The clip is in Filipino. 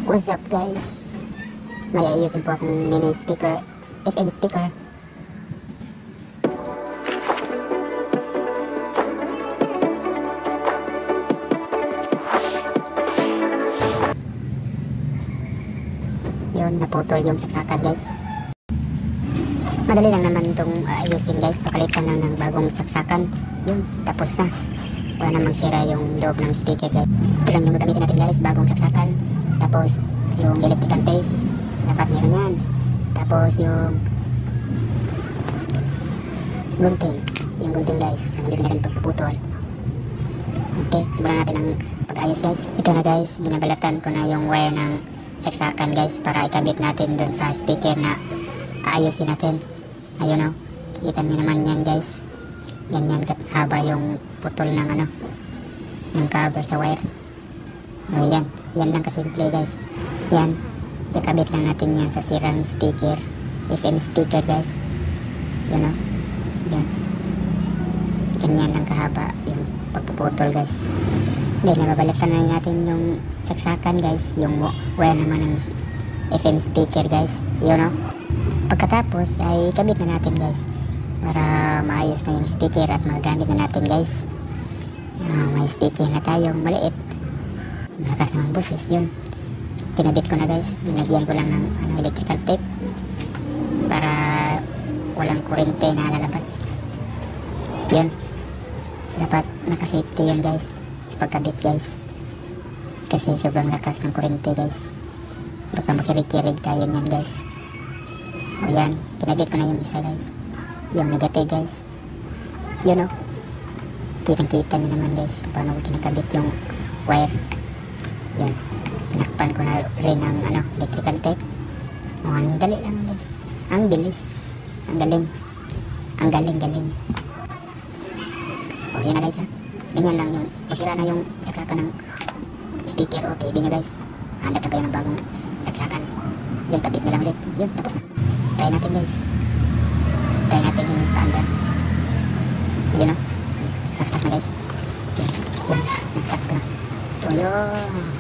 What's up guys? May ayusin po akong mini speaker, FM speaker. Yun, naputol yung saksakan guys. Madali lang naman itong ayusin guys. Pakalitan lang ng bagong saksakan. Yun, tapos na. Wala namang sira yung loob ng speaker guys. Ito lang yung gagamitin natin guys, bagong saksakan. Tapos yung electrical tape, dapat meron yan. Tapos yung gunting. Yung gunting guys, ang hindi natin pagpuputol. Okay, simulan natin ang pag-ayos guys. Ito na guys, binabalatan ko na yung wire ng saksakan guys para ikabit natin dun sa speaker na aayusin natin. Ayun o, kikita nyo naman yan guys. Ganyan haba yung putol ng ng cover sa wire. O yan lang kasimple guys. Yan, ikabit lang natin yan sa sirang speaker, FM speaker guys. Yan o, yan. Ganyan lang kahaba yung pagpuputol guys. Then nababalatan na natin yung saksakan guys, yung wire naman ng FM speaker guys. Yun o. Pagkatapos ay ikabit na natin guys para maayos na yung speaker at magagamit na natin guys. May speaker na tayong maliit, malakas naman boses. Yun, kinabit ko na guys. Nilagyan ko lang ng electrical tape para walang kurente na lalabas. Yun, dapat nakasafety yun guys sa pagkabit guys, kasi sobrang lakas ng kurente guys. Baka makirig-kirig tayo nyan guys. O yan, kinabit ko na yung isa guys, yung negative guys. Yun o, kitang-kita nyo naman guys kung paano kinakabit yung wire. Yun, tinakpan ko na rin ng electrical tape. O, ang dali lang guys, ang bilis, ang galing, ang galing. O yan na guys ha, ganyan lang yung pagkira na yung saksakan ng speaker o TV nyo guys. Hanap na kayo ng bagong saksakan. Yun, kabit na lang ulit. Yun, tapos na. Try natin guys, try natin yung paanda. Yun o, saksak na guys. Yun, nagsak na. O yun.